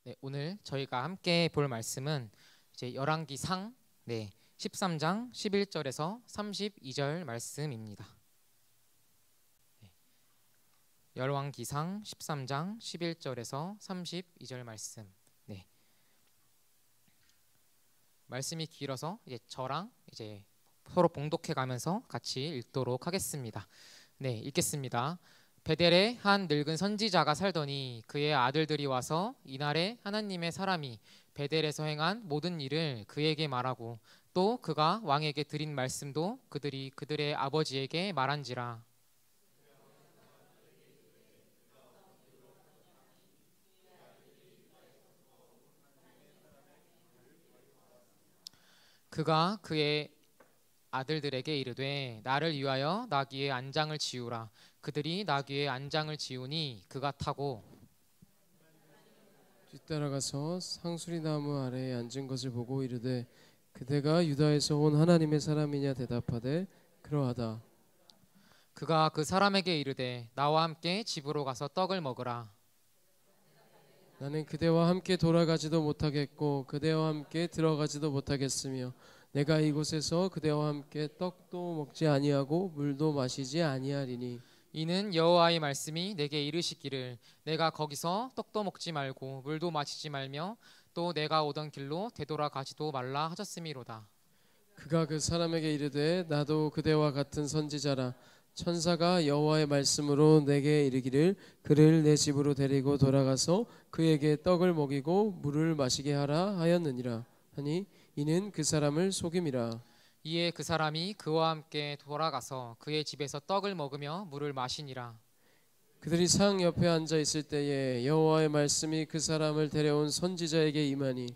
네, 오늘 저희가 함께 볼 말씀은 이제 열왕기상 13장 11절에서 32절 말씀입니다. 열왕기상 13장 11절에서 32절 말씀. 네. 말씀이 길어서 이제 저랑 이제 서로 봉독해 가면서 같이 읽도록 하겠습니다. 네, 읽겠습니다. 베델에 한 늙은 선지자가 살더니 그의 아들들이 와서 이날에 하나님의 사람이 베델에서 행한 모든 일을 그에게 말하고 또 그가 왕에게 드린 말씀도 그들이 그들의 아버지에게 말한지라. 그가 그의 아들들에게 이르되 나를 위하여 나귀의 안장을 지우라. 그들이 나귀의 안장을 지우니 그가 타고 뒤따라가서 상수리 나무 아래에 앉은 것을 보고 이르되 그대가 유다에서 온 하나님의 사람이냐 대답하되 그러하다. 그가 그 사람에게 이르되 나와 함께 집으로 가서 떡을 먹으라. 나는 그대와 함께 돌아가지도 못하겠고 그대와 함께 들어가지도 못하겠으며 내가 이곳에서 그대와 함께 떡도 먹지 아니하고 물도 마시지 아니하리니 이는 여호와의 말씀이 내게 이르시기를 내가 거기서 떡도 먹지 말고 물도 마시지 말며 또 내가 오던 길로 되돌아가지도 말라 하셨음이로다. 그가 그 사람에게 이르되 나도 그대와 같은 선지자라. 천사가 여호와의 말씀으로 내게 이르기를 그를 내 집으로 데리고 돌아가서 그에게 떡을 먹이고 물을 마시게 하라 하였느니라 하니 이는 그 사람을 속임이라. 이에 그 사람이 그와 함께 돌아가서 그의 집에서 떡을 먹으며 물을 마시니라. 그들이 상 옆에 앉아 있을 때에 여호와의 말씀이 그 사람을 데려온 선지자에게 임하니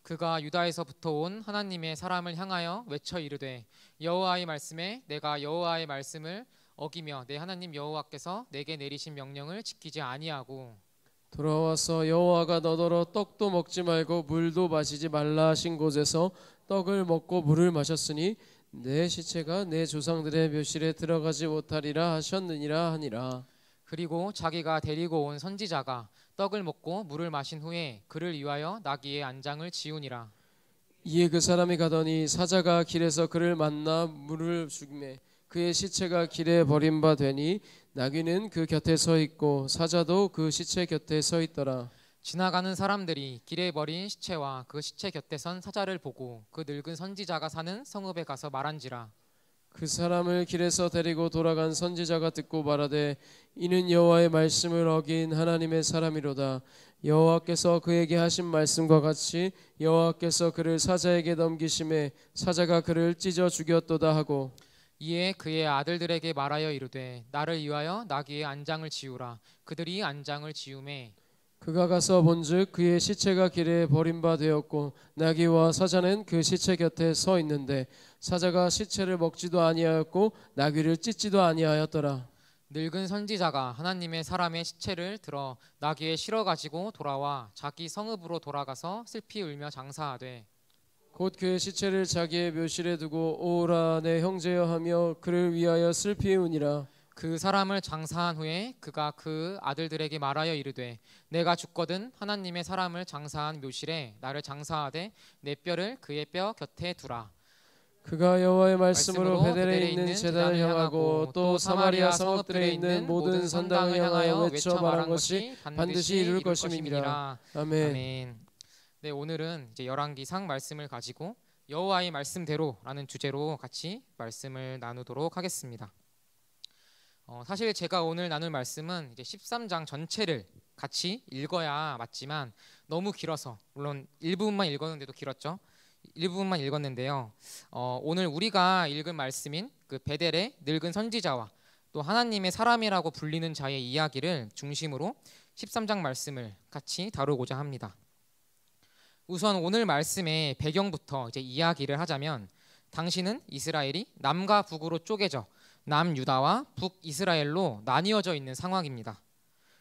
그가 유다에서부터 온 하나님의 사람을 향하여 외쳐 이르되 여호와의 말씀에 내가 여호와의 말씀을 어기며 내 하나님 여호와께서 내게 내리신 명령을 지키지 아니하고 돌아와서 여호와가 너더러 떡도 먹지 말고 물도 마시지 말라 하신 곳에서 떡을 먹고 물을 마셨으니 내 시체가 내 조상들의 묘실에 들어가지 못하리라 하셨느니라 하니라. 그리고 자기가 데리고 온 선지자가 떡을 먹고 물을 마신 후에 그를 위하여 나귀의 안장을 지우니라. 이에 그 사람이 가더니 사자가 길에서 그를 만나 물을 주매 그의 시체가 길에 버린 바 되니 나귀는 그 곁에 서 있고 사자도 그 시체 곁에 서 있더라. 지나가는 사람들이 길에 버린 시체와 그 시체 곁에 선 사자를 보고 그 늙은 선지자가 사는 성읍에 가서 말한지라. 그 사람을 길에서 데리고 돌아간 선지자가 듣고 말하되 이는 여호와의 말씀을 어긴 하나님의 사람이로다. 여호와께서 그에게 하신 말씀과 같이 여호와께서 그를 사자에게 넘기심에 사자가 그를 찢어 죽였도다 하고 이에 그의 아들들에게 말하여 이르되 나를 위하여 나귀의 안장을 지우라. 그들이 안장을 지우매 그가 가서 본즉 그의 시체가 길에 버린 바 되었고 나귀와 사자는 그 시체 곁에 서 있는데 사자가 시체를 먹지도 아니하였고 나귀를 찢지도 아니하였더라. 늙은 선지자가 하나님의 사람의 시체를 들어 나귀에 실어 가지고 돌아와 자기 성읍으로 돌아가서 슬피 울며 장사하되 곧 그의 시체를 자기의 묘실에 두고 오라 내 형제여 하며 그를 위하여 슬피 우니라. 그 사람을 장사한 후에 그가 그 아들들에게 말하여 이르되 내가 죽거든 하나님의 사람을 장사한 묘실에 나를 장사하되 내 뼈를 그의 뼈 곁에 두라. 그가 여호와의 말씀으로 베델에 있는 제단을 향하고 또 사마리아 성읍들에 있는 모든 산당을 향하여 외쳐 말한 것이 반드시 이룰 것임이니라. 아멘. 아멘. 네, 오늘은 이제 열왕기상 말씀을 가지고 여호와의 말씀대로라는 주제로 같이 말씀을 나누도록 하겠습니다. 사실 제가 오늘 나눌 말씀은 이제 13장 전체를 같이 읽어야 맞지만 너무 길어서 물론 일부분만 읽었는데도 길었죠. 일부분만 읽었는데요. 오늘 우리가 읽은 말씀인 그 베델의 늙은 선지자와 또 하나님의 사람이라고 불리는 자의 이야기를 중심으로 13장 말씀을 같이 다루고자 합니다. 우선 오늘 말씀의 배경부터 이제 이야기를 하자면 당시는 이스라엘이 남과 북으로 쪼개져 남유다와 북이스라엘로 나뉘어져 있는 상황입니다.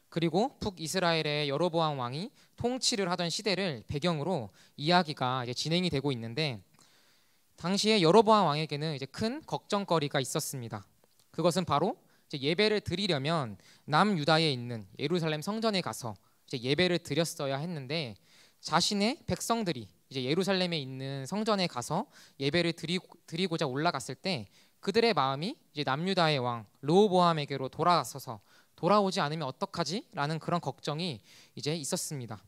그리고 북이스라엘의 여로보암 왕이 통치를 하던 시대를 배경으로 이야기가 이제 진행이 되고 있는데 당시에 여로보암 왕에게는 이제 큰 걱정거리가 있었습니다. 그것은 바로 이제 예배를 드리려면 남유다에 있는 예루살렘 성전에 가서 이제 예배를 드렸어야 했는데 자신의 백성들이 이제 예루살렘에 있는 성전에 가서 예배를 드리고자 올라갔을 때 그들의 마음이 이제 남유다의 왕 르호보암에게로 돌아오지 않으면 어떡하지? 라는 그런 걱정이 이제 있었습니다.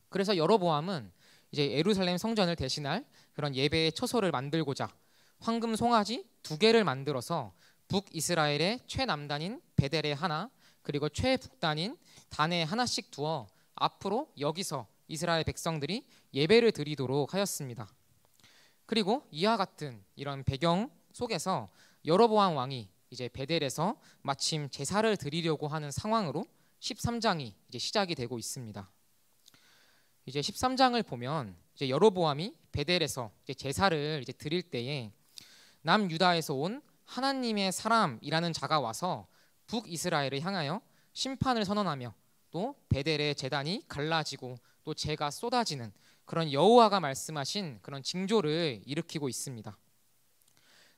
그래서 여로보암은 이제 예루살렘 성전을 대신할 그런 예배의 처소를 만들고자 황금 송아지 2개를 만들어서 북이스라엘의 최남단인 베델에 하나, 그리고 최북단인 단에 하나씩 두어 앞으로 여기서 이스라엘 백성들이 예배를 드리도록 하였습니다. 그리고 이와 같은 이런 배경 속에서 여로보암 왕이 이제 베델에서 마침 제사를 드리려고 하는 상황으로 13장이 이제 시작이 되고 있습니다. 이제 13장을 보면 이제 여로보암이 베델에서 이제 제사를 이제 드릴 때에 남유다에서 온 하나님의 사람이라는 자가 와서 북이스라엘을 향하여 심판을 선언하며 또 베델의 제단이 갈라지고 또 재가 쏟아지는 그런 여호와가 말씀하신 그런 징조를 일으키고 있습니다.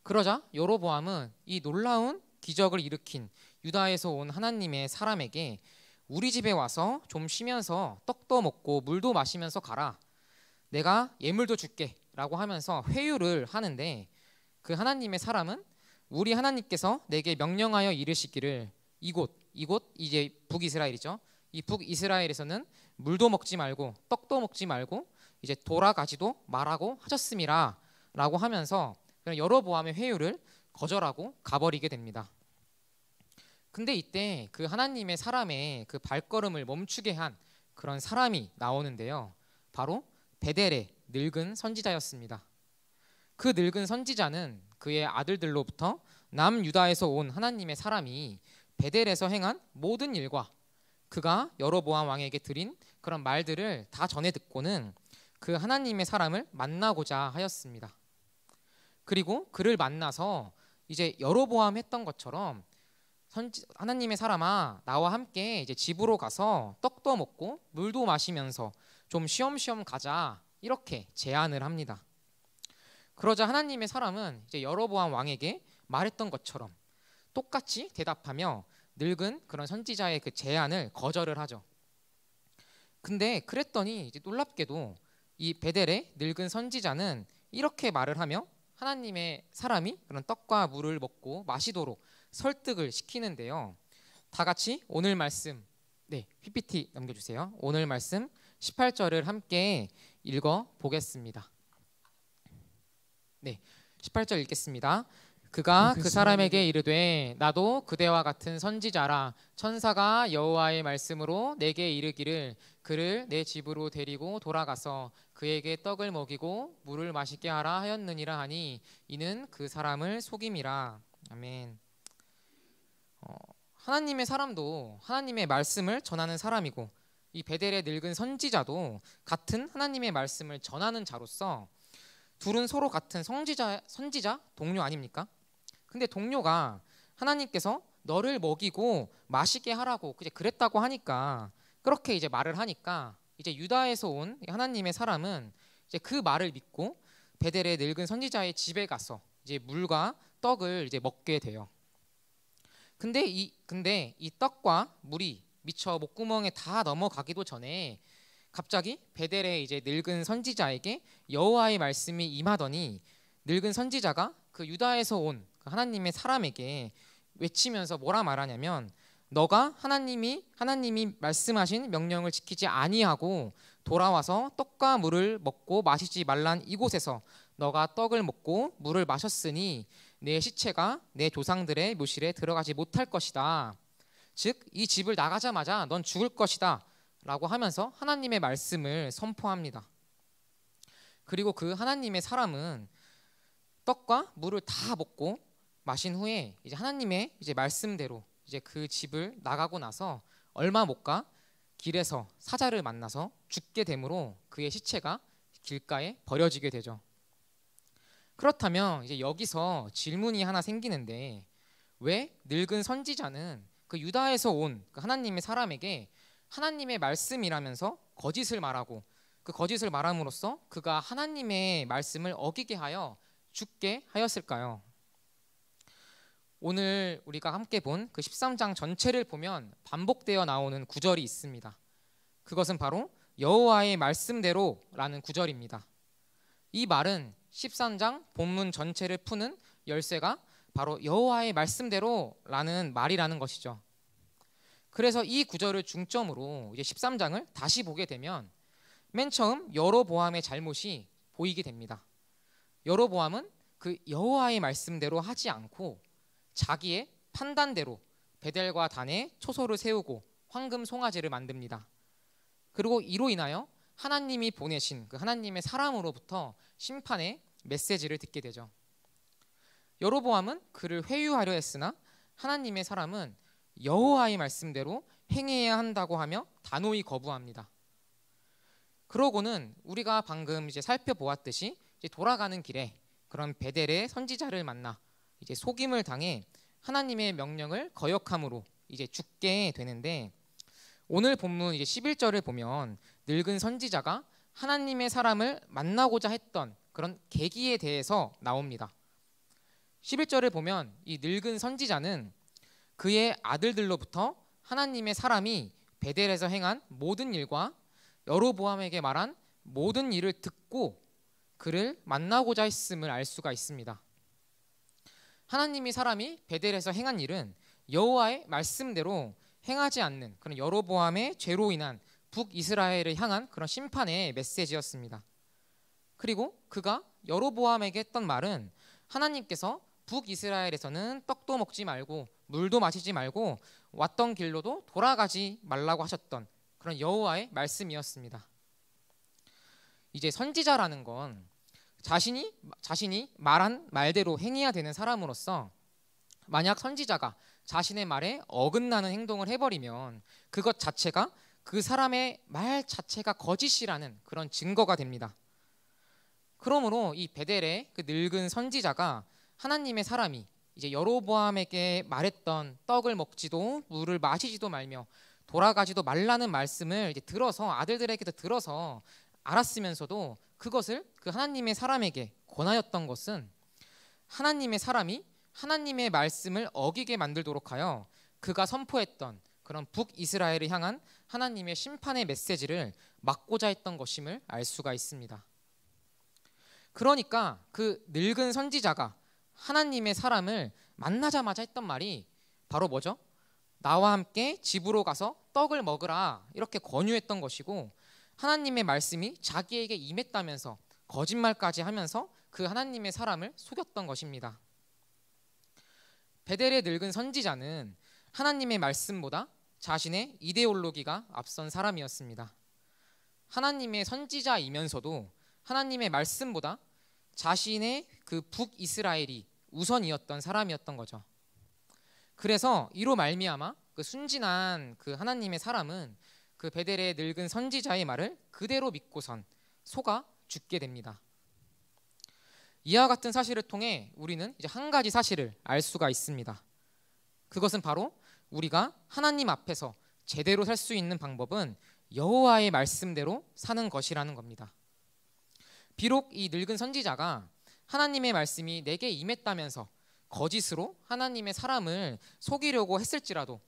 그러자 여로보암은 이 놀라운 기적을 일으킨 유다에서 온 하나님의 사람에게 우리 집에 와서 좀 쉬면서 떡도 먹고 물도 마시면서 가라. 내가 예물도 줄게 라고 하면서 회유를 하는데 그 하나님의 사람은 우리 하나님께서 내게 명령하여 이르시기를 이곳 이제 북이스라엘이죠. 이 북이스라엘에서는 물도 먹지 말고 떡도 먹지 말고 이제 돌아가지도 말라고 하셨음이라 라고 하면서 여로보암의 회유를 거절하고 가버리게 됩니다. 근데 이때 그 하나님의 사람의 그 발걸음을 멈추게 한 그런 사람이 나오는데요. 바로 베델의 늙은 선지자였습니다. 그 늙은 선지자는 그의 아들들로부터 남유다에서 온 하나님의 사람이 베델에서 행한 모든 일과 그가 여로보암 왕에게 드린 그런 말들을 다 전해 듣고는 그 하나님의 사람을 만나고자 하였습니다. 그리고 그를 만나서 이제 여로보암 했던 것처럼 하나님의 사람아 나와 함께 이제 집으로 가서 떡도 먹고 물도 마시면서 좀 쉬엄쉬엄 가자 이렇게 제안을 합니다. 그러자 하나님의 사람은 이제 여로보암 왕에게 말했던 것처럼 똑같이 대답하며 늙은 그런 선지자의 그 제안을 거절을 하죠. 근데 그랬더니 이제 놀랍게도 이 베델의 늙은 선지자는 이렇게 말을 하며 하나님의 사람이 그런 떡과 물을 먹고 마시도록 설득을 시키는데요. 다 같이 오늘 말씀 PPT 넘겨주세요. 오늘 말씀 18절을 함께 읽어 보겠습니다. 18절 읽겠습니다. 그가 그 사람에게 이르되 나도 그대와 같은 선지자라. 천사가 여호와의 말씀으로 내게 이르기를 그를 내 집으로 데리고 돌아가서 그에게 떡을 먹이고 물을 마시게 하라 하였느니라 하니 이는 그 사람을 속임이라. 아멘. 하나님의 사람도 하나님의 말씀을 전하는 사람이고 이 베델의 늙은 선지자도 같은 하나님의 말씀을 전하는 자로서 둘은 서로 같은 선지자 동료 아닙니까? 근데 동료가 하나님께서 너를 먹이고 마시게 하라고 이제 그랬다고 하니까 그렇게 이제 말을 하니까 이제 유다에서 온 하나님의 사람은 이제 그 말을 믿고 베델의 늙은 선지자의 집에 가서 이제 물과 떡을 이제 먹게 돼요. 근데 이 떡과 물이 미처 목구멍에 다 넘어가기도 전에 갑자기 베델의 이제 늙은 선지자에게 여호와의 말씀이 임하더니 늙은 선지자가 그 유다에서 온 그 하나님의 사람에게 외치면서 뭐라 말하냐면 너가 하나님이 말씀하신 명령을 지키지 아니하고 돌아와서 떡과 물을 먹고 마시지 말란 이곳에서 너가 떡을 먹고 물을 마셨으니 내 시체가 내 조상들의 묘실에 들어가지 못할 것이다. 즉 이 집을 나가자마자 넌 죽을 것이다 라고 하면서 하나님의 말씀을 선포합니다. 그리고 그 하나님의 사람은 떡과 물을 다 먹고 마신 후에 이제 하나님의 이제 말씀대로 이제 그 집을 나가고 나서 얼마 못 가 길에서 사자를 만나서 죽게 되므로 그의 시체가 길가에 버려지게 되죠. 그렇다면 이제 여기서 질문이 하나 생기는데 왜 늙은 선지자는 그 유다에서 온 그 하나님의 사람에게 하나님의 말씀이라면서 거짓을 말하고 그 거짓을 말함으로써 그가 하나님의 말씀을 어기게 하여 죽게 하였을까요? 오늘 우리가 함께 본 그 13장 전체를 보면 반복되어 나오는 구절이 있습니다. 그것은 바로 여호와의 말씀대로라는 구절입니다. 이 말은 13장 본문 전체를 푸는 열쇠가 바로 여호와의 말씀대로라는 말이라는 것이죠. 그래서 이 구절을 중점으로 이제 13장을 다시 보게 되면 맨 처음 여로보암의 잘못이 보이게 됩니다. 여로보암은 그 여호와의 말씀대로 하지 않고 자기의 판단대로 베델과 단에 초소를 세우고 황금 송아지를 만듭니다. 그리고 이로 인하여 하나님이 보내신 그 하나님의 사람으로부터 심판의 메시지를 듣게 되죠. 여로보암은 그를 회유하려 했으나 하나님의 사람은 여호와의 말씀대로 행해야 한다고 하며 단호히 거부합니다. 그러고는 우리가 방금 이제 살펴보았듯이 이제 돌아가는 길에 그런 베델의 선지자를 만나 이제 속임을 당해 하나님의 명령을 거역함으로 이제 죽게 되는데, 오늘 본문 이제 11절을 보면 늙은 선지자가 하나님의 사람을 만나고자 했던 그런 계기에 대해서 나옵니다. 11절을 보면 이 늙은 선지자는 그의 아들들로부터 하나님의 사람이 베델에서 행한 모든 일과 여로보암에게 말한 모든 일을 듣고 그를 만나고자 했음을 알 수가 있습니다. 하나님의 사람이 베델에서 행한 일은 여호와의 말씀대로 행하지 않는 그런 여로보암의 죄로 인한 북이스라엘을 향한 그런 심판의 메시지였습니다. 그리고 그가 여로보암에게 했던 말은 하나님께서 북이스라엘에서는 떡도 먹지 말고 물도 마시지 말고 왔던 길로도 돌아가지 말라고 하셨던 그런 여호와의 말씀이었습니다. 이제 선지자라는 건 자신이 말한 말대로 행해야 되는 사람으로서, 만약 선지자가 자신의 말에 어긋나는 행동을 해버리면 그것 자체가 그 사람의 말 자체가 거짓이라는 그런 증거가 됩니다. 그러므로 이 베델의 그 늙은 선지자가 하나님의 사람이 이제 여로보암에게 말했던 떡을 먹지도 물을 마시지도 말며 돌아가지도 말라는 말씀을 이제 들어서 아들들에게도 들어서 알았으면서도 그것을 그 하나님의 사람에게 권하였던 것은 하나님의 사람이 하나님의 말씀을 어기게 만들도록 하여 그가 선포했던 그런 북이스라엘을 향한 하나님의 심판의 메시지를 막고자 했던 것임을 알 수가 있습니다. 그러니까 그 늙은 선지자가 하나님의 사람을 만나자마자 했던 말이 바로 뭐죠? 나와 함께 집으로 가서 떡을 먹으라, 이렇게 권유했던 것이고, 하나님의 말씀이 자기에게 임했다면서 거짓말까지 하면서 그 하나님의 사람을 속였던 것입니다. 베델의 늙은 선지자는 하나님의 말씀보다 자신의 이데올로기가 앞선 사람이었습니다. 하나님의 선지자이면서도 하나님의 말씀보다 자신의 그 북이스라엘이 우선이었던 사람이었던 거죠. 그래서 이로 말미암아 그 순진한 그 하나님의 사람은 그 베델의 늙은 선지자의 말을 그대로 믿고선 속아 죽게 됩니다. 이와 같은 사실을 통해 우리는 이제 한 가지 사실을 알 수가 있습니다. 그것은 바로 우리가 하나님 앞에서 제대로 살 수 있는 방법은 여호와의 말씀대로 사는 것이라는 겁니다. 비록 이 늙은 선지자가 하나님의 말씀이 내게 임했다면서 거짓으로 하나님의 사람을 속이려고 했을지라도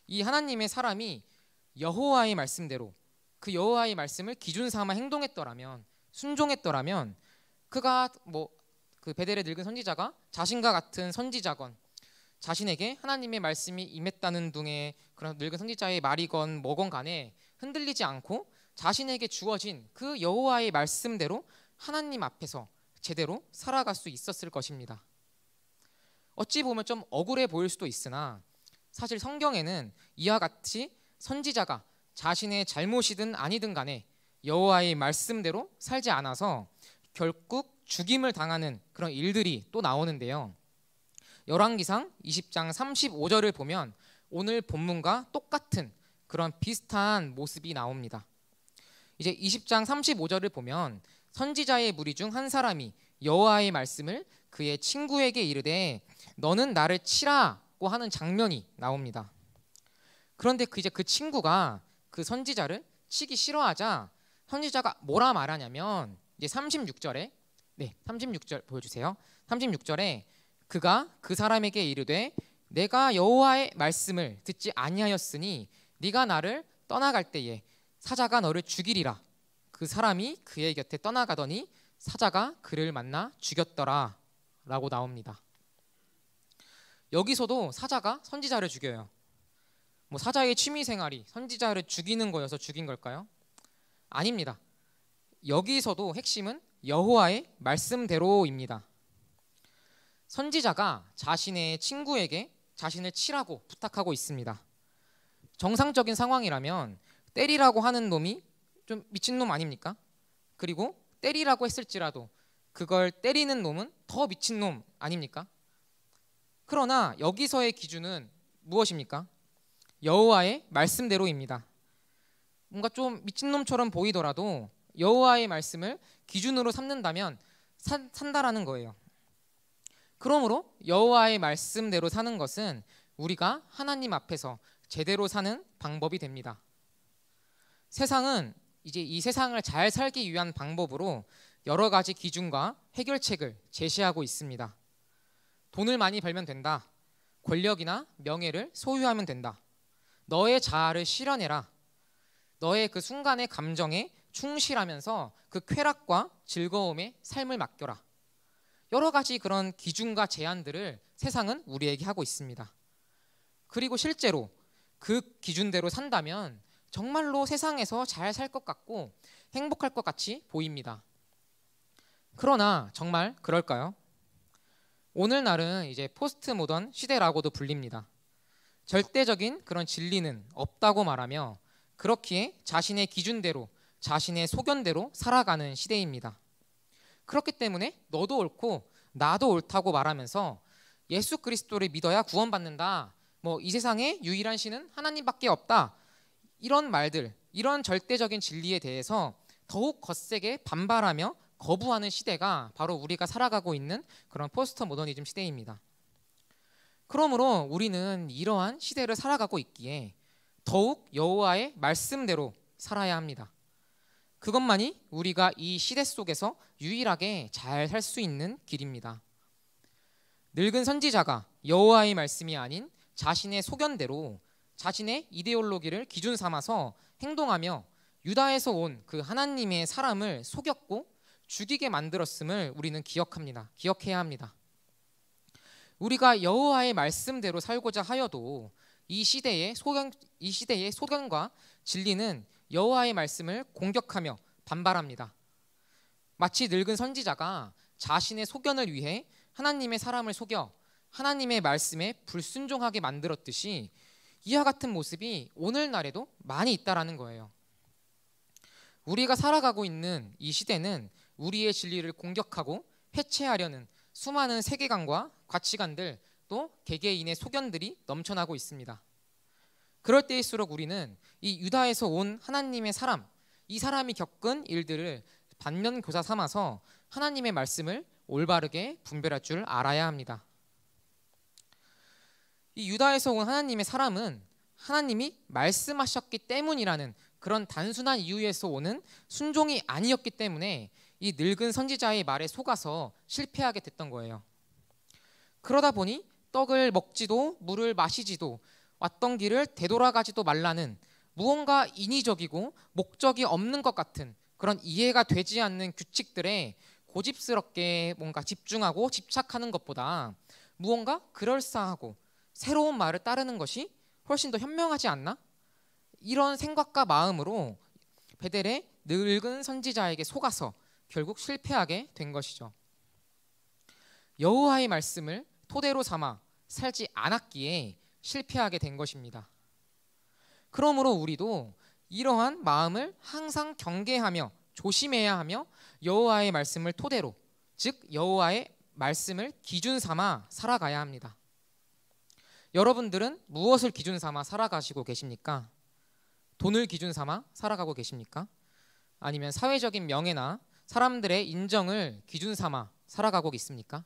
이 하나님의 사람이 여호와의 말씀대로 그 여호와의 말씀을 기준 삼아 행동했더라면, 순종했더라면, 그가 그 베델의 늙은 선지자가 자신과 같은 선지자건 자신에게 하나님의 말씀이 임했다는 등의 그런 늙은 선지자의 말이건 뭐건 간에 흔들리지 않고 자신에게 주어진 그 여호와의 말씀대로 하나님 앞에서 제대로 살아갈 수 있었을 것입니다. 어찌 보면 좀 억울해 보일 수도 있으나 사실 성경에는 이와 같이 선지자가 자신의 잘못이든 아니든 간에 여호와의 말씀대로 살지 않아서 결국 죽임을 당하는 그런 일들이 또 나오는데요. 열왕기상 20장 35절을 보면 오늘 본문과 똑같은 그런 비슷한 모습이 나옵니다. 이제 20장 35절을 보면 선지자의 무리 중 한 사람이 여호와의 말씀을 그의 친구에게 이르되 너는 나를 치라고 하는 장면이 나옵니다. 그런데 그 친구가 그 선지자를 치기 싫어하자 선지자가 뭐라 말하냐면 이제 36절에 36절 보여주세요. 36절에 그가 그 사람에게 이르되 내가 여호와의 말씀을 듣지 아니하였으니 네가 나를 떠나갈 때에 사자가 너를 죽이리라. 그 사람이 그의 곁에 떠나가더니 사자가 그를 만나 죽였더라 라고 나옵니다. 여기서도 사자가 선지자를 죽여요. 뭐 사자의 취미생활이 선지자를 죽이는 거여서 죽인 걸까요? 아닙니다. 여기서도 핵심은 여호와의 말씀대로입니다. 선지자가 자신의 친구에게 자신을 치라고 부탁하고 있습니다. 정상적인 상황이라면 때리라고 하는 놈이 좀 미친놈 아닙니까? 그리고 때리라고 했을지라도 그걸 때리는 놈은 더 미친놈 아닙니까? 그러나 여기서의 기준은 무엇입니까? 여호와의 말씀대로입니다. 뭔가 좀 미친놈처럼 보이더라도 여호와의 말씀을 기준으로 삼는다면 산다라는 거예요. 그러므로 여호와의 말씀대로 사는 것은 우리가 하나님 앞에서 제대로 사는 방법이 됩니다. 세상은 이제 이 세상을 잘 살기 위한 방법으로 여러 가지 기준과 해결책을 제시하고 있습니다. 돈을 많이 벌면 된다. 권력이나 명예를 소유하면 된다. 너의 자아를 실현해라. 너의 그 순간의 감정에 충실하면서 그 쾌락과 즐거움의 삶을 맡겨라. 여러 가지 그런 기준과 제한들을 세상은 우리에게 하고 있습니다. 그리고 실제로 그 기준대로 산다면 정말로 세상에서 잘 살 것 같고 행복할 것 같이 보입니다. 그러나 정말 그럴까요? 오늘날은 이제 포스트 모던 시대라고도 불립니다. 절대적인 그런 진리는 없다고 말하며 그렇기에 자신의 기준대로 자신의 소견대로 살아가는 시대입니다. 그렇기 때문에 너도 옳고 나도 옳다고 말하면서 예수 그리스도를 믿어야 구원받는다. 뭐 이 세상에 유일한 신은 하나님밖에 없다. 이런 말들, 이런 절대적인 진리에 대해서 더욱 거세게 반발하며 거부하는 시대가 바로 우리가 살아가고 있는 그런 포스트 모더니즘 시대입니다. 그러므로 우리는 이러한 시대를 살아가고 있기에 더욱 여호와의 말씀대로 살아야 합니다. 그것만이 우리가 이 시대 속에서 유일하게 잘 살 수 있는 길입니다. 늙은 선지자가 여호와의 말씀이 아닌 자신의 소견대로 자신의 이데올로기를 기준 삼아서 행동하며 유다에서 온 그 하나님의 사람을 속였고 죽이게 만들었음을 우리는 기억해야 합니다. 우리가 여호와의 말씀대로 살고자 하여도 이 시대의 소견과 진리는 여호와의 말씀을 공격하며 반발합니다. 마치 늙은 선지자가 자신의 소견을 위해 하나님의 사람을 속여 하나님의 말씀에 불순종하게 만들었듯이 이와 같은 모습이 오늘날에도 많이 있다라는 거예요. 우리가 살아가고 있는 이 시대는 우리의 진리를 공격하고 해체하려는 수많은 세계관과 가치관들 또 개개인의 소견들이 넘쳐나고 있습니다. 그럴 때일수록 우리는 이 유다에서 온 하나님의 사람, 이 사람이 겪은 일들을 반면교사 삼아서 하나님의 말씀을 올바르게 분별할 줄 알아야 합니다. 이 유다에서 온 하나님의 사람은 하나님이 말씀하셨기 때문이라는 그런 단순한 이유에서 오는 순종이 아니었기 때문에 이 늙은 선지자의 말에 속아서 실패하게 됐던 거예요. 그러다 보니 떡을 먹지도 물을 마시지도 왔던 길을 되돌아가지도 말라는 무언가 인위적이고 목적이 없는 것 같은 그런 이해가 되지 않는 규칙들에 고집스럽게 뭔가 집중하고 집착하는 것보다 무언가 그럴싸하고 새로운 말을 따르는 것이 훨씬 더 현명하지 않나? 이런 생각과 마음으로 베델의 늙은 선지자에게 속아서 결국 실패하게 된 것이죠. 여호와의 말씀을 토대로 삼아 살지 않았기에 실패하게 된 것입니다. 그러므로 우리도 이러한 마음을 항상 경계하며 조심해야 하며 여호와의 말씀을 토대로, 즉 여호와의 말씀을 기준 삼아 살아가야 합니다. 여러분들은 무엇을 기준 삼아 살아가시고 계십니까? 돈을 기준 삼아 살아가고 계십니까? 아니면 사회적인 명예나 사람들의 인정을 기준 삼아 살아가고 있습니까?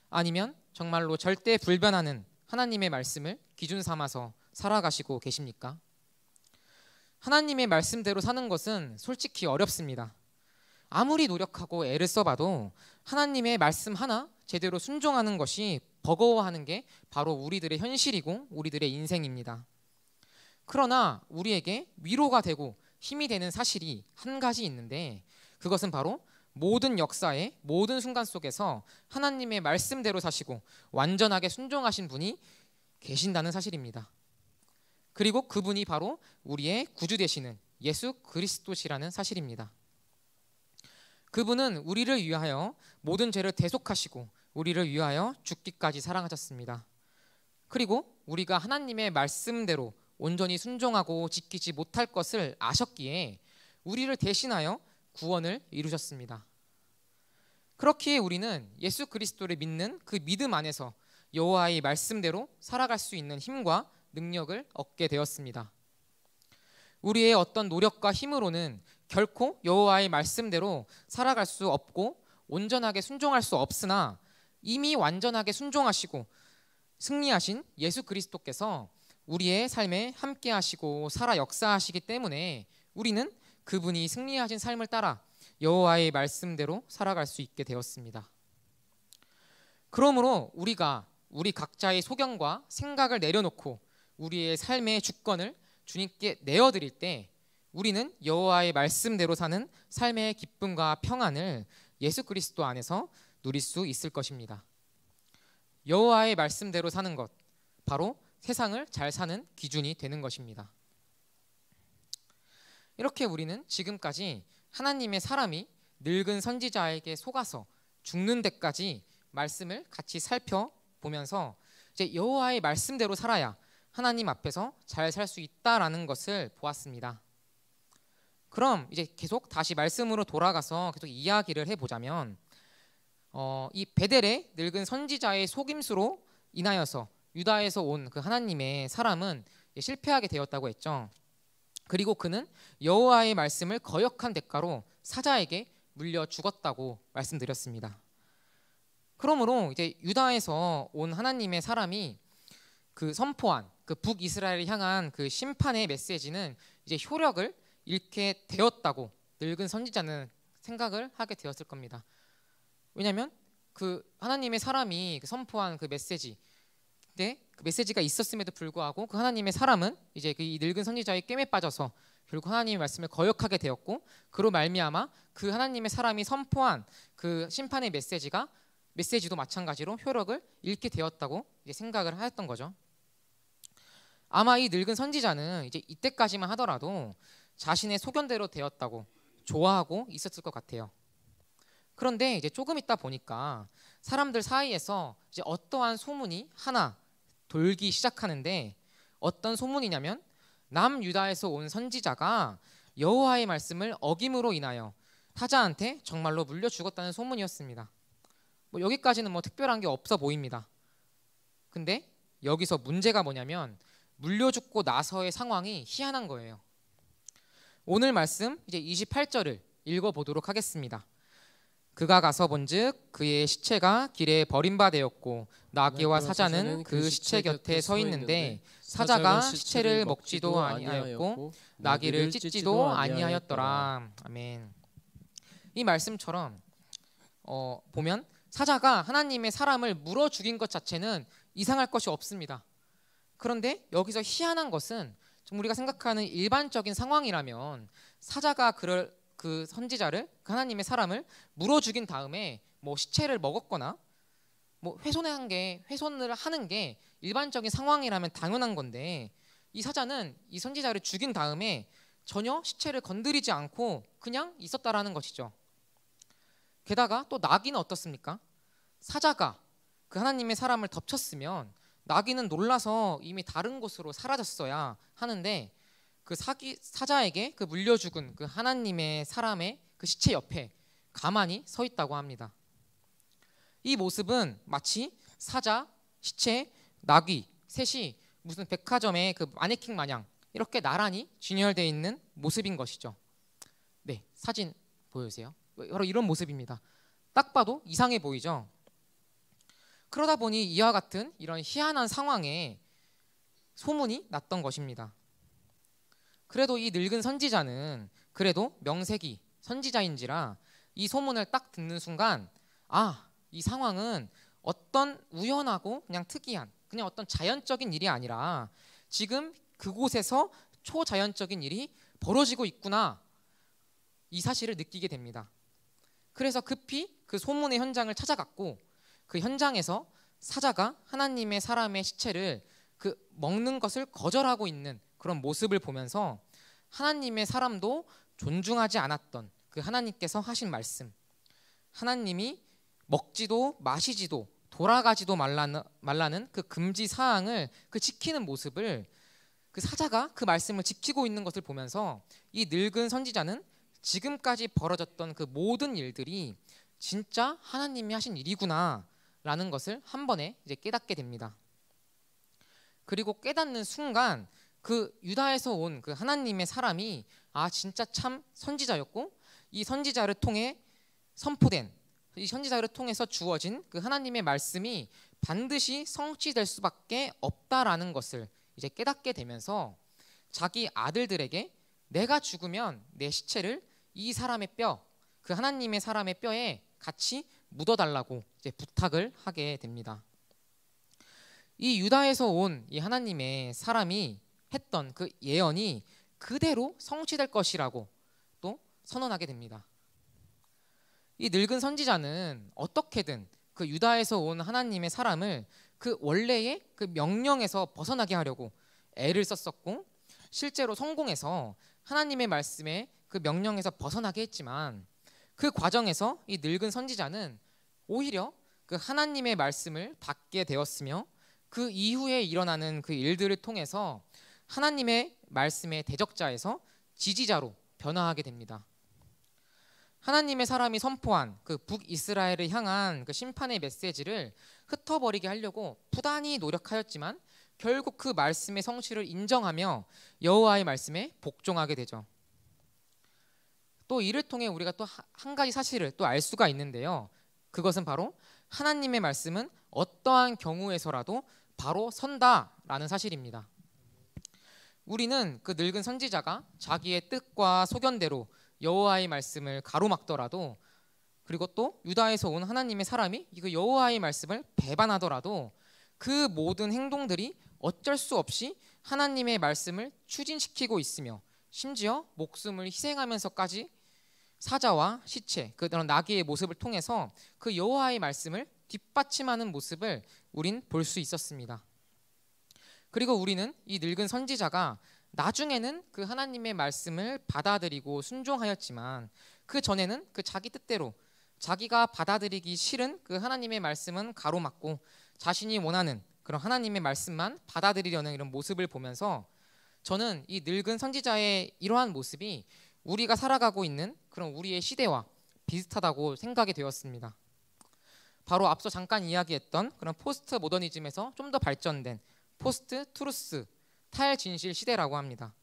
아니면 정말로 절대 불변하는 하나님의 말씀을 기준 삼아서 살아가시고 계십니까? 하나님의 말씀대로 사는 것은 솔직히 어렵습니다. 아무리 노력하고 애를 써봐도 하나님의 말씀 하나 제대로 순종하는 것이 버거워하는 게 바로 우리들의 현실이고 우리들의 인생입니다. 그러나 우리에게 위로가 되고 힘이 되는 사실이 한 가지 있는데, 그것은 바로 모든 역사의 모든 순간 속에서 하나님의 말씀대로 사시고 완전하게 순종하신 분이 계신다는 사실입니다. 그리고 그분이 바로 우리의 구주 되시는 예수 그리스도시라는 사실입니다. 그분은 우리를 위하여 모든 죄를 대속하시고 우리를 위하여 죽기까지 사랑하셨습니다. 그리고 우리가 하나님의 말씀대로 온전히 순종하고 지키지 못할 것을 아셨기에 우리를 대신하여 구원을 이루셨습니다. 그렇기에 우리는 예수 그리스도를 믿는 그 믿음 안에서 여호와의 말씀대로 살아갈 수 있는 힘과 능력을 얻게 되었습니다. 우리의 어떤 노력과 힘으로는 결코 여호와의 말씀대로 살아갈 수 없고 온전하게 순종할 수 없으나, 이미 완전하게 순종하시고 승리하신 예수 그리스도께서 우리의 삶에 함께 하시고 살아 역사하시기 때문에 우리는 그분이 승리하신 삶을 따라 여호와의 말씀대로 살아갈 수 있게 되었습니다. 그러므로 우리가 우리 각자의 소견과 생각을 내려놓고 우리의 삶의 주권을 주님께 내어드릴 때 우리는 여호와의 말씀대로 사는 삶의 기쁨과 평안을 예수 그리스도 안에서 누릴 수 있을 것입니다. 여호와의 말씀대로 사는 것, 바로 세상을 잘 사는 기준이 되는 것입니다. 이렇게 우리는 지금까지 하나님의 사람이 늙은 선지자에게 속아서 죽는 데까지 말씀을 같이 살펴보면서 이제 여호와의 말씀대로 살아야 하나님 앞에서 잘 살 수 있다라는 것을 보았습니다. 그럼 이제 계속 다시 말씀으로 돌아가서 계속 이야기를 해보자면, 이 베델의 늙은 선지자의 속임수로 인하여서 유다에서 온 그 하나님의 사람은 실패하게 되었다고 했죠. 그리고 그는 여호와의 말씀을 거역한 대가로 사자에게 물려 죽었다고 말씀드렸습니다. 그러므로 이제 유다에서 온 하나님의 사람이 그 선포한 그 북이스라엘을 향한 그 심판의 메시지는 이제 효력을 잃게 되었다고 늙은 선지자는 생각을 하게 되었을 겁니다. 왜냐하면 그 하나님의 사람이 선포한 그 메시지, 그 메시지가 있었음에도 불구하고 그 하나님의 사람은 이제 그 이 늙은 선지자의 꿰매 빠져서 결국 하나님의 말씀을 거역하게 되었고, 그로 말미암아 그 하나님의 사람이 선포한 그 심판의 메시지도 마찬가지로 효력을 잃게 되었다고 이제 생각을 하였던 거죠. 아마 이 늙은 선지자는 이제 이때까지만 하더라도 자신의 소견대로 되었다고 좋아하고 있었을 것 같아요. 그런데 이제 조금 있다 보니까 사람들 사이에서 이제 어떠한 소문이 하나 돌기 시작하는데, 어떤 소문이냐면 남유다에서 온 선지자가 여호와의 말씀을 어김으로 인하여 사자한테 정말로 물려 죽었다는 소문이었습니다. 여기까지는 특별한 게 없어 보입니다. 근데 여기서 문제가 뭐냐면 물려 죽고 나서의 상황이 희한한 거예요. 오늘 말씀 이제 28절을 읽어보도록 하겠습니다. 그가 가서 본즉 그의 시체가 길에 버림받았고 나귀와 사자는 그 시체 곁에 서 있는데 사자가 시체를 먹지도 아니하였고 나귀를 찢지도 아니하였더라. 아멘. 이 말씀처럼 보면 사자가 하나님의 사람을 물어 죽인 것 자체는 이상할 것이 없습니다. 그런데 여기서 희한한 것은 우리가 생각하는 일반적인 상황이라면 사자가 그 선지자를, 그 하나님의 사람을 물어 죽인 다음에 시체를 먹었거나 훼손을 하는 게 일반적인 상황이라면 당연한 건데, 이 사자는 이 선지자를 죽인 다음에 전혀 시체를 건드리지 않고 그냥 있었다라는 것이죠. 게다가 또 나귀는 어떻습니까? 사자가 그 하나님의 사람을 덮쳤으면 나귀는 놀라서 이미 다른 곳으로 사라졌어야 하는데, 그 사자에게 그 물려 죽은 그 하나님의 사람의 그 시체 옆에 가만히 서 있다고 합니다. 이 모습은 마치 사자, 시체, 나귀 셋이 무슨 백화점의 그 마네킹 마냥 이렇게 나란히 진열되어 있는 모습인 것이죠. 네, 사진 보여주세요. 바로 이런 모습입니다. 딱 봐도 이상해 보이죠. 그러다 보니 이와 같은 이런 희한한 상황에 소문이 났던 것입니다. 그래도 이 늙은 선지자는 그래도 명색이 선지자인지라 이 소문을 딱 듣는 순간, 이 상황은 어떤 우연하고 그냥 특이한 그냥 어떤 자연적인 일이 아니라 지금 그곳에서 초자연적인 일이 벌어지고 있구나, 이 사실을 느끼게 됩니다. 그래서 급히 그 소문의 현장을 찾아갔고 그 현장에서 사자가 하나님의 사람의 시체를 그 먹는 것을 거절하고 있는 그런 모습을 보면서 하나님의 사람도 존중하지 않았던 그 하나님께서 하신 말씀, 하나님이 먹지도 마시지도 돌아가지도 말라는 그 금지 사항을 그 지키는 모습을, 그 사자가 그 말씀을 지키고 있는 것을 보면서 이 늙은 선지자는 지금까지 벌어졌던 그 모든 일들이 진짜 하나님이 하신 일이구나 라는 것을 한 번에 이제 깨닫게 됩니다. 그리고 깨닫는 순간 그 유다에서 온 그 하나님의 사람이 진짜 참 선지자였고, 이 선지자를 통해 선포된, 이 선지자를 통해서 주어진 그 하나님의 말씀이 반드시 성취될 수밖에 없다라는 것을 이제 깨닫게 되면서 자기 아들들에게 내가 죽으면 내 시체를 이 사람의 뼈, 그 하나님의 사람의 뼈에 같이 묻어달라고 이제 부탁을 하게 됩니다. 이 유다에서 온 이 하나님의 사람이 했던 그 예언이 그대로 성취될 것이라고 또 선언하게 됩니다. 이 늙은 선지자는 어떻게든 그 유다에서 온 하나님의 사람을 그 원래의 그 명령에서 벗어나게 하려고 애를 썼었고, 실제로 성공해서 하나님의 말씀에 그 명령에서 벗어나게 했지만, 그 과정에서 이 늙은 선지자는 오히려 그 하나님의 말씀을 받게 되었으며 그 이후에 일어나는 그 일들을 통해서 하나님의 말씀의 대적자에서 지지자로 변화하게 됩니다. 하나님의 사람이 선포한 그 북이스라엘을 향한 그 심판의 메시지를 흩어버리게 하려고 부단히 노력하였지만 결국 그 말씀의 성취를 인정하며 여호와의 말씀에 복종하게 되죠. 또 이를 통해 우리가 또 한 가지 사실을 또 알 수가 있는데요. 그것은 바로 하나님의 말씀은 어떠한 경우에서라도 바로 선다라는 사실입니다. 우리는 그 늙은 선지자가 자기의 뜻과 소견대로 여호와의 말씀을 가로막더라도, 그리고 또 유다에서 온 하나님의 사람이 그 여호와의 말씀을 배반하더라도 그 모든 행동들이 어쩔 수 없이 하나님의 말씀을 추진시키고 있으며 심지어 목숨을 희생하면서까지 사자와 시체, 그런 나귀의 모습을 통해서 그 여호와의 말씀을 뒷받침하는 모습을 우린 볼 수 있었습니다. 그리고 우리는 이 늙은 선지자가 나중에는 그 하나님의 말씀을 받아들이고 순종하였지만 그 전에는 그 자기 뜻대로 자기가 받아들이기 싫은 그 하나님의 말씀은 가로막고 자신이 원하는 그런 하나님의 말씀만 받아들이려는 이런 모습을 보면서 저는 이 늙은 선지자의 이러한 모습이 우리가 살아가고 있는 그런 우리의 시대와 비슷하다고 생각이 되었습니다. 바로 앞서 잠깐 이야기했던 그런 포스트 모더니즘에서 좀 더 발전된 포스트 트루스, 탈진실 시대라고 합니다.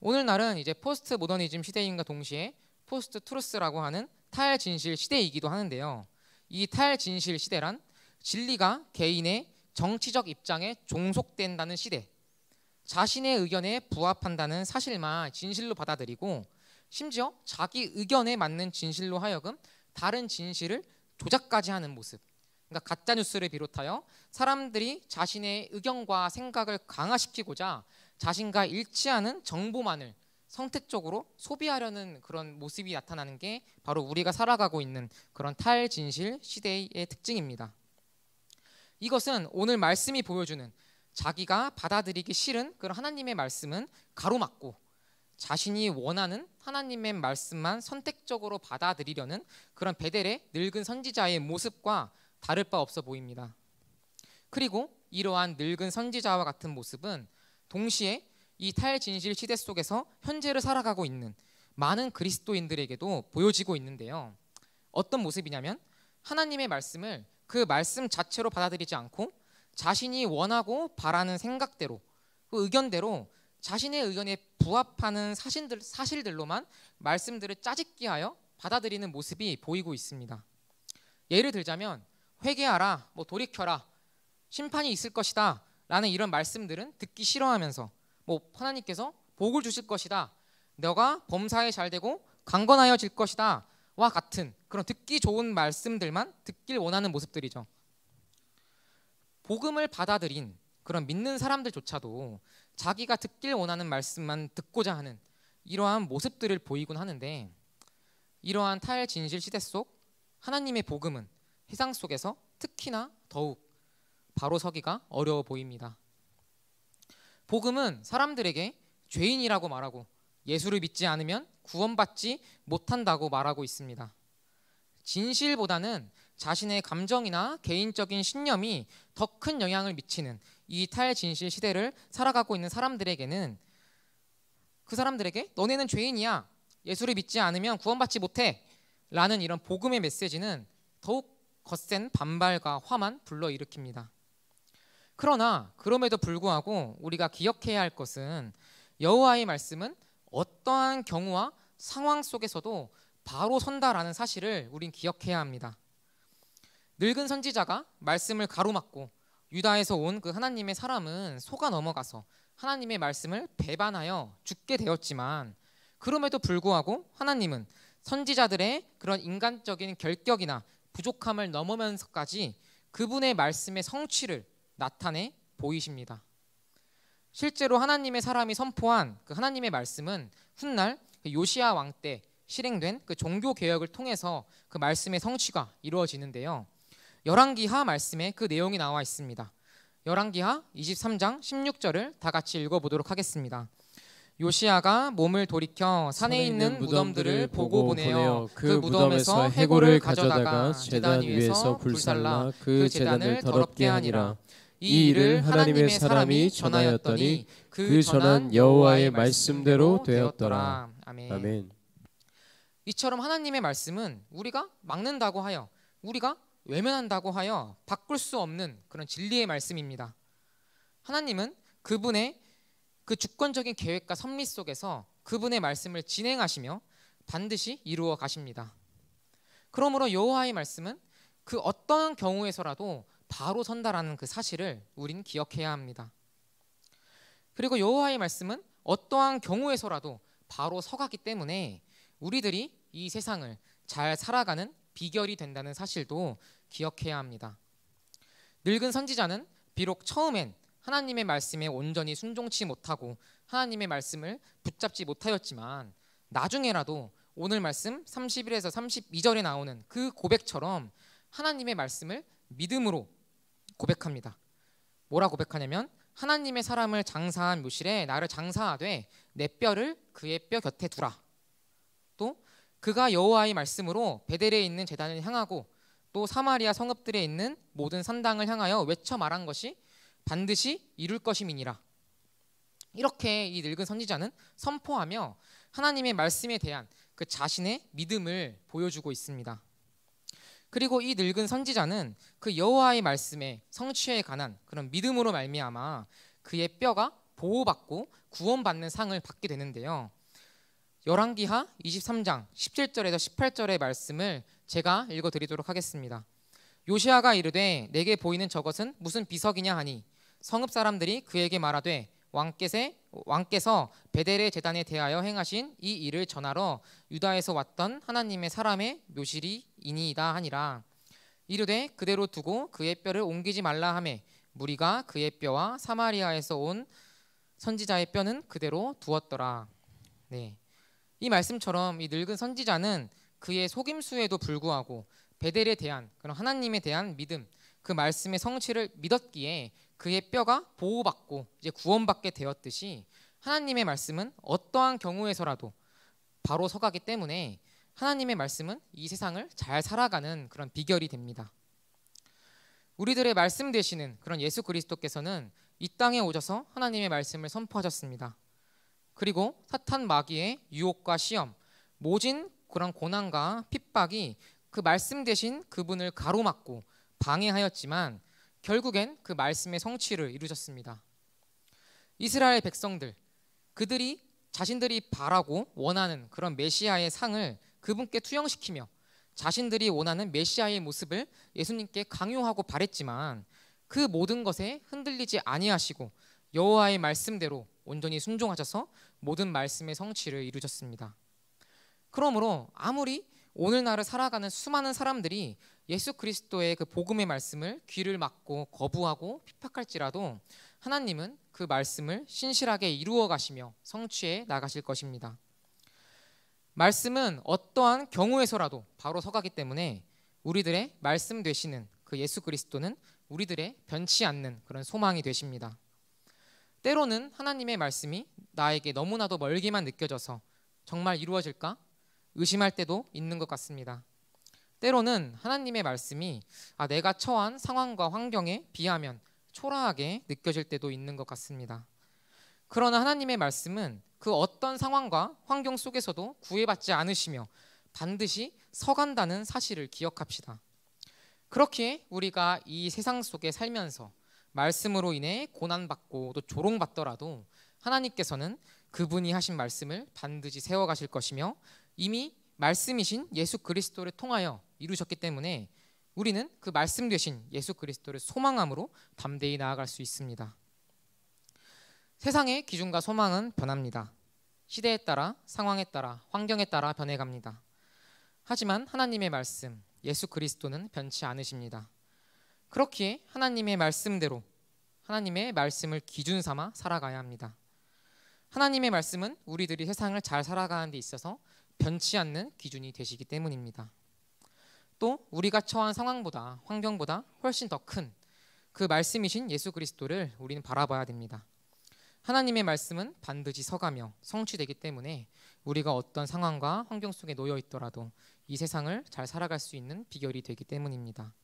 오늘날은 이제 포스트 모더니즘 시대인과 동시에 포스트 트루스라고 하는 탈진실 시대이기도 하는데요. 이 탈진실 시대란 진리가 개인의 정치적 입장에 종속된다는 시대, 자신의 의견에 부합한다는 사실만 진실로 받아들이고 심지어 자기 의견에 맞는 진실로 하여금 다른 진실을 조작까지 하는 모습, 그러니까 가짜뉴스를 비롯하여 사람들이 자신의 의견과 생각을 강화시키고자 자신과 일치하는 정보만을 선택적으로 소비하려는 그런 모습이 나타나는 게 바로 우리가 살아가고 있는 그런 탈진실 시대의 특징입니다. 이것은 오늘 말씀이 보여주는 자기가 받아들이기 싫은 그런 하나님의 말씀은 가로막고 자신이 원하는 하나님의 말씀만 선택적으로 받아들이려는 그런 베델의 늙은 선지자의 모습과 다를 바 없어 보입니다. 그리고 이러한 늙은 선지자와 같은 모습은 동시에 이 탈진실 시대 속에서 현재를 살아가고 있는 많은 그리스도인들에게도 보여지고 있는데요. 어떤 모습이냐면 하나님의 말씀을 그 말씀 자체로 받아들이지 않고 자신이 원하고 바라는 생각대로, 그 의견대로 자신의 의견에 부합하는 사실들로만 말씀들을 짜집기하여 받아들이는 모습이 보이고 있습니다. 예를 들자면 회개하라, 돌이켜라, 심판이 있을 것이다 라는 이런 말씀들은 듣기 싫어하면서 하나님께서 복을 주실 것이다, 너가 범사에 잘되고 강건하여질 것이다 와 같은 그런 듣기 좋은 말씀들만 듣길 원하는 모습들이죠. 복음을 받아들인 그런 믿는 사람들조차도 자기가 듣길 원하는 말씀만 듣고자 하는 이러한 모습들을 보이곤 하는데 이러한 탈진실 시대 속 하나님의 복음은 세상 속에서 특히나 더욱 바로 서기가 어려워 보입니다. 복음은 사람들에게 죄인이라고 말하고 예수를 믿지 않으면 구원받지 못한다고 말하고 있습니다. 진실보다는 자신의 감정이나 개인적인 신념이 더 큰 영향을 미치는 이 탈진실 시대를 살아가고 있는 사람들에게는 그 사람들에게 너네는 죄인이야, 예수를 믿지 않으면 구원받지 못해 라는 이런 복음의 메시지는 더욱 거센 반발과 화만 불러일으킵니다. 그러나 그럼에도 불구하고 우리가 기억해야 할 것은 여호와의 말씀은 어떠한 경우와 상황 속에서도 바로 선다라는 사실을 우린 기억해야 합니다. 늙은 선지자가 말씀을 가로막고 유다에서 온 그 하나님의 사람은 속아 넘어가서 하나님의 말씀을 배반하여 죽게 되었지만 그럼에도 불구하고 하나님은 선지자들의 그런 인간적인 결격이나 부족함을 넘으면서까지 그분의 말씀의 성취를 나타내 보이십니다. 실제로 하나님의 사람이 선포한 그 하나님의 말씀은 훗날 요시야 왕 때 실행된 그 종교 개혁을 통해서 그 말씀의 성취가 이루어지는데요. 열왕기하 말씀에 그 내용이 나와 있습니다. 열왕기하 23장 16절을 다 같이 읽어보도록 하겠습니다. 요시야가 몸을 돌이켜 산에 있는 무덤들을 보고 보내어 그 무덤에서 해골을 가져다가 제단 위에서 불살라 그 제단을 더럽게 하니라. 이 일을 하나님의 사람이 전하였더니 그 전한 여호와의 말씀대로 되었더라. 아멘. 이처럼 하나님의 말씀은 우리가 막는다고 하여, 우리가 외면한다고 하여 바꿀 수 없는 그런 진리의 말씀입니다. 하나님은 그분의 그 주권적인 계획과 섭리 속에서 그분의 말씀을 진행하시며 반드시 이루어 가십니다. 그러므로 여호와의 말씀은 그 어떤 경우에서라도 바로 선다라는 그 사실을 우린 기억해야 합니다. 그리고 여호와의 말씀은 어떠한 경우에서라도 바로 서가기 때문에 우리들이 이 세상을 잘 살아가는 비결이 된다는 사실도 기억해야 합니다. 늙은 선지자는 비록 처음엔 하나님의 말씀에 온전히 순종치 못하고 하나님의 말씀을 붙잡지 못하였지만 나중에라도 오늘 말씀 31에서 32절에 나오는 그 고백처럼 하나님의 말씀을 믿음으로 고백합니다. 뭐라 고백하냐면 하나님의 사람을 장사한 묘실에 나를 장사하되 내 뼈를 그의 뼈 곁에 두라. 또 그가 여호와의 말씀으로 베델에 있는 제단을 향하고 또 사마리아 성읍들에 있는 모든 산당을 향하여 외쳐 말한 것이 반드시 이룰 것임이니라. 이렇게 이 늙은 선지자는 선포하며 하나님의 말씀에 대한 그 자신의 믿음을 보여주고 있습니다. 그리고 이 늙은 선지자는 그 여호와의 말씀의 성취에 관한 그런 믿음으로 말미암아 그의 뼈가 보호받고 구원받는 상을 받게 되는데요. 열왕기하 23장 17절에서 18절의 말씀을 제가 읽어드리도록 하겠습니다. 요시야가 이르되 내게 보이는 저것은 무슨 비석이냐 하니 성읍 사람들이 그에게 말하되 왕께서 베델의 제단에 대하여 행하신 이 일을 전하러 유다에서 왔던 하나님의 사람의 묘실이니이다 하니라. 이르되 그대로 두고 그의 뼈를 옮기지 말라 하매 무리가 그의 뼈와 사마리아에서 온 선지자의 뼈는 그대로 두었더라. 네. 이 말씀처럼 이 늙은 선지자는 그의 속임수에도 불구하고 베델에 대한 그런 하나님에 대한 믿음, 그 말씀의 성취를 믿었기에 그의 뼈가 보호받고 이제 구원받게 되었듯이 하나님의 말씀은 어떠한 경우에서라도 바로 서가기 때문에 하나님의 말씀은 이 세상을 잘 살아가는 그런 비결이 됩니다. 우리들의 말씀 되시는 그런 예수 그리스도께서는 이 땅에 오셔서 하나님의 말씀을 선포하셨습니다. 그리고 사탄 마귀의 유혹과 시험, 모진 그런 고난과 핍박이 그 말씀 대신 그분을 가로막고 방해하였지만 결국엔 그 말씀의 성취를 이루셨습니다. 이스라엘 백성들, 그들이 자신들이 바라고 원하는 그런 메시아의 상을 그분께 투영시키며 자신들이 원하는 메시아의 모습을 예수님께 강요하고 바랬지만 그 모든 것에 흔들리지 아니하시고 여호와의 말씀대로 온전히 순종하셔서 모든 말씀의 성취를 이루셨습니다. 그러므로 아무리 오늘날을 살아가는 수많은 사람들이 예수 그리스도의 그 복음의 말씀을 귀를 막고 거부하고 핍박할지라도 하나님은 그 말씀을 신실하게 이루어 가시며 성취해 나가실 것입니다. 말씀은 어떠한 경우에서라도 바로 서가기 때문에 우리들의 말씀 되시는 그 예수 그리스도는 우리들의 변치 않는 그런 소망이 되십니다. 때로는 하나님의 말씀이 나에게 너무나도 멀게만 느껴져서 정말 이루어질까 의심할 때도 있는 것 같습니다. 때로는 하나님의 말씀이 내가 처한 상황과 환경에 비하면 초라하게 느껴질 때도 있는 것 같습니다. 그러나 하나님의 말씀은 그 어떤 상황과 환경 속에서도 구애받지 않으시며 반드시 서간다는 사실을 기억합시다. 그렇게 우리가 이 세상 속에 살면서 말씀으로 인해 고난받고 또 조롱받더라도 하나님께서는 그분이 하신 말씀을 반드시 세워가실 것이며 이미 말씀이신 예수 그리스도를 통하여 이루셨기 때문에 우리는 그 말씀 되신 예수 그리스도를 소망함으로 담대히 나아갈 수 있습니다. 세상의 기준과 소망은 변합니다. 시대에 따라, 상황에 따라, 환경에 따라 변해갑니다. 하지만 하나님의 말씀, 예수 그리스도는 변치 않으십니다. 그렇기에 하나님의 말씀대로 하나님의 말씀을 기준 삼아 살아가야 합니다. 하나님의 말씀은 우리들이 세상을 잘 살아가는 데 있어서 변치 않는 기준이 되시기 때문입니다. 또 우리가 처한 상황보다 환경보다 훨씬 더 큰 그 말씀이신 예수 그리스도를 우리는 바라봐야 됩니다. 하나님의 말씀은 반드시 서가며 성취되기 때문에 우리가 어떤 상황과 환경 속에 놓여 있더라도 이 세상을 잘 살아갈 수 있는 비결이 되기 때문입니다.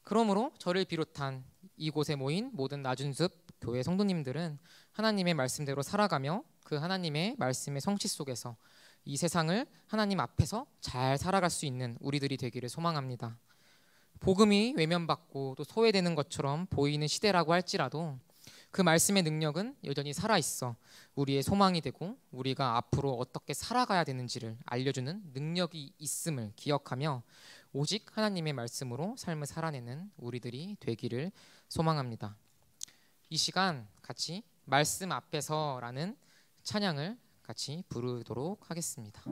그러므로 저를 비롯한 이곳에 모인 모든 나준숲 교회 성도님들은 하나님의 말씀대로 살아가며 그 하나님의 말씀의 성취 속에서 이 세상을 하나님 앞에서 잘 살아갈 수 있는 우리들이 되기를 소망합니다. 복음이 외면받고 또 소외되는 것처럼 보이는 시대라고 할지라도 그 말씀의 능력은 여전히 살아있어 우리의 소망이 되고 우리가 앞으로 어떻게 살아가야 되는지를 알려주는 능력이 있음을 기억하며 오직 하나님의 말씀으로 삶을 살아내는 우리들이 되기를 소망합니다. 이 시간 같이 말씀 앞에서라는 찬양을 같이 부르도록 하겠습니다.